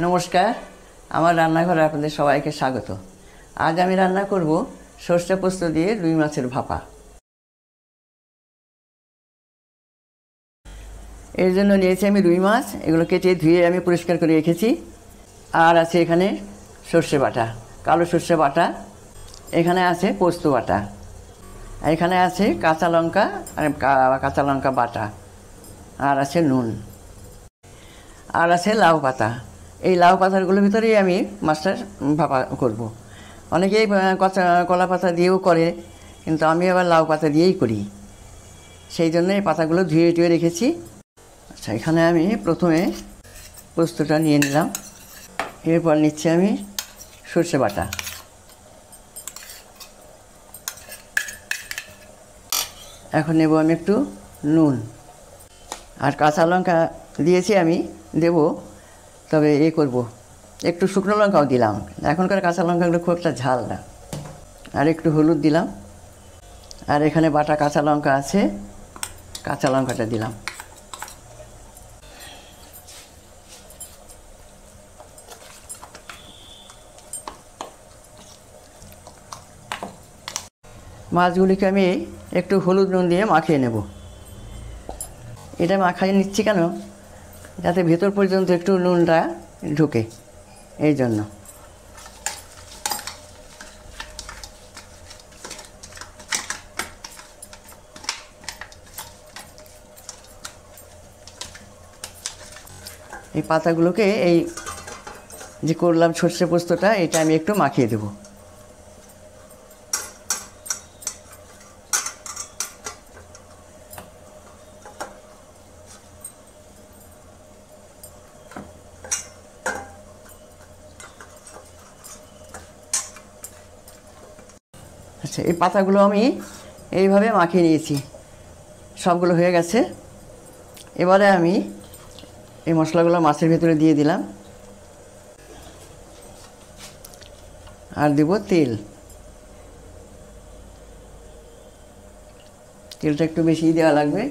নমস্কার, আমার রান্নাঘরে আপনাদের সবাইকে স্বাগত। আজ আমি রান্না করব সর্ষে পোস্ত দিয়ে রুই মাছের ভাপা। এর জন্য নিয়েছি আমি রুই মাছ, এগুলো কেটে ধুয়ে আমি পরিষ্কার করে রেখেছি। আর আছে এখানে সর্ষে বাটা, কালো সর্ষে বাটা, এখানে আছে পোস্ত বাটা, এখানে আছে কাঁচা লঙ্কা আর কাঁচা লঙ্কা বাটা, আর আছে নুন, আর আছে লাউ পাতা। এই লাউ পাতাগুলোর ভিতরেই আমি মাছটা ভাপা করব। অনেকেই কলা পাতা দিয়েও করে, কিন্তু আমি আবার লাউ পাতা দিয়েই করি। সেই জন্য এই পাতাগুলো ধুয়ে টুয়ে রেখেছি। আচ্ছা, এখানে আমি প্রথমে পোস্তটা নিয়ে নিলাম, এরপর নিচ্ছি আমি সর্ষে বাটা, এখন নেব আমি একটু নুন, আর কাঁচা লঙ্কা দিয়েছি আমি, দেব, তবে করব একটু শুকনো লঙ্কাও দিলাম, এখনকার কাঁচা লঙ্কাগুলো খুব একটা ঝাল না। আর একটু হলুদ দিলাম, আর এখানে বাটা কাঁচা লঙ্কা আছে, কাঁচা লঙ্কাটা দিলাম। মাছগুলিকে আমি একটু হলুদ নুন দিয়ে মাখিয়ে নেব। এটা মাখিয়ে নিচ্ছি কেন, যাতে ভেতর পর্যন্ত একটু নুনটা ঢুকে, এই জন্য। এই পাতাগুলোকে এই যে করলাম সর্ষে পোস্তটা, এটা আমি একটু মাখিয়ে দেব। আচ্ছা, এই পাতাগুলো আমি এইভাবে মাখিয়ে নিয়েছি, সবগুলো হয়ে গেছে। এবারে আমি এই মশলাগুলো মাছের ভেতরে দিয়ে দিলাম, আর দেব তেল। তেলটা একটু বেশিই দেওয়া লাগবে।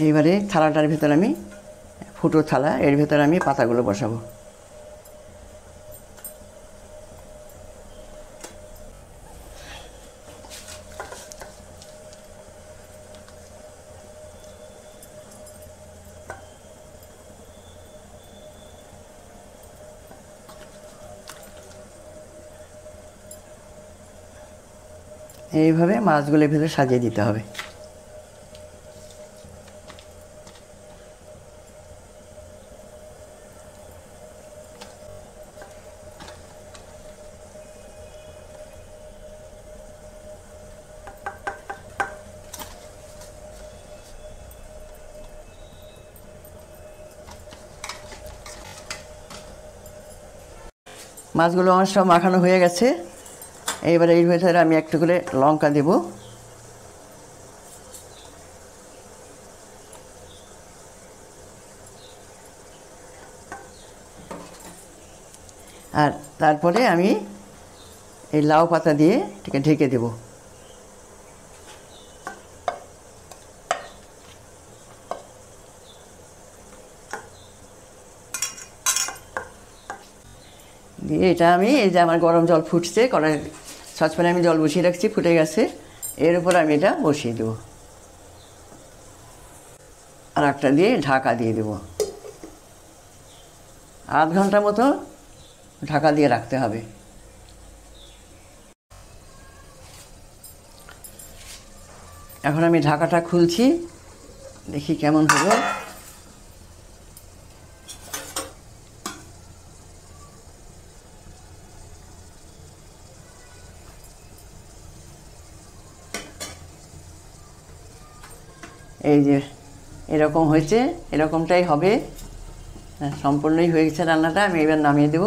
এইবারে থালাটার ভেতর আমি, ফুটো থালা, এর ভেতর আমি পাতাগুলো বসাবো। এইভাবে মাছগুলোর ভেতরে সাজিয়ে দিতে হবে। মাছগুলো আমার সব মাখানো হয়ে গেছে। এইবারে এর ভেতরে আমি একটু করে লঙ্কা দেব, আর তারপরে আমি এই লাউ পাতা দিয়ে এটাকে ঢেকে দেব। দিয়ে এটা আমি, এই যে আমার গরম জল ফুটছে, কড়াই সসপ্যানে আমি জল বসিয়ে রাখছি, ফুটে গেছে, এর উপর আমি এটা বসিয়ে দেব, আর একটা দিয়ে ঢাকা দিয়ে দেব। আধ ঘন্টা মতো ঢাকা দিয়ে রাখতে হবে। এখন আমি ঢাকাটা খুলছি, দেখি কেমন হলো। এই যে এরকম হয়েছে, এরকমটাই হবে। সম্পূর্ণই হয়ে গেছে রান্নাটা, আমি এবার নামিয়ে দেব।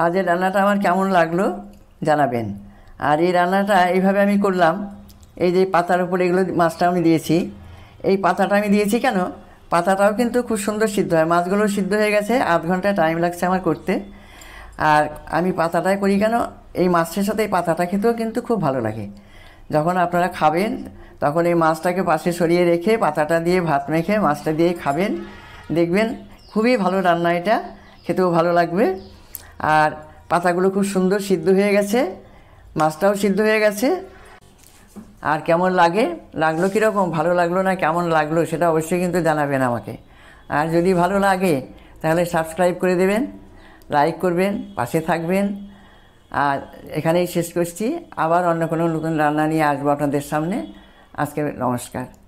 আজ এই রান্নাটা আমার কেমন লাগলো জানাবেন। আর এই রান্নাটা এইভাবে আমি করলাম, এই যে পাতার উপরে এগুলো মাছটা আমি দিয়েছি, এই পাতাটা আমি দিয়েছি কেন, পাতাটাও কিন্তু খুব সুন্দর সিদ্ধ হয়, মাছগুলো সিদ্ধ হয়ে গেছে, আধ ঘন্টা টাইম লাগছে আমার করতে। আর আমি পাতাটাই করি কেন, এই মাছের সাথে এই পাতাটা খেতেও কিন্তু খুব ভালো লাগে। যখন আপনারা খাবেন তখন এই মাছটাকে পাশে সরিয়ে রেখে পাতাটা দিয়ে ভাত মেখে মাছটা দিয়ে খাবেন, দেখবেন খুবই ভালো রান্না, এটা খেতেও ভালো লাগবে। আর পাতাগুলো খুব সুন্দর সিদ্ধ হয়ে গেছে, মাছটাও সিদ্ধ হয়ে গেছে। আর কেমন লাগলো কীরকম, ভালো লাগলো না কেমন লাগলো সেটা অবশ্যই কিন্তু জানাবেন আমাকে। আর যদি ভালো লাগে তাহলে সাবস্ক্রাইব করে দেবেন, লাইক করবেন, পাশে থাকবেন। আর এখানেই শেষ করছি, আবার অন্য কোনো নতুন রান্না নিয়ে আসবো আপনাদের সামনে। আজকে নমস্কার।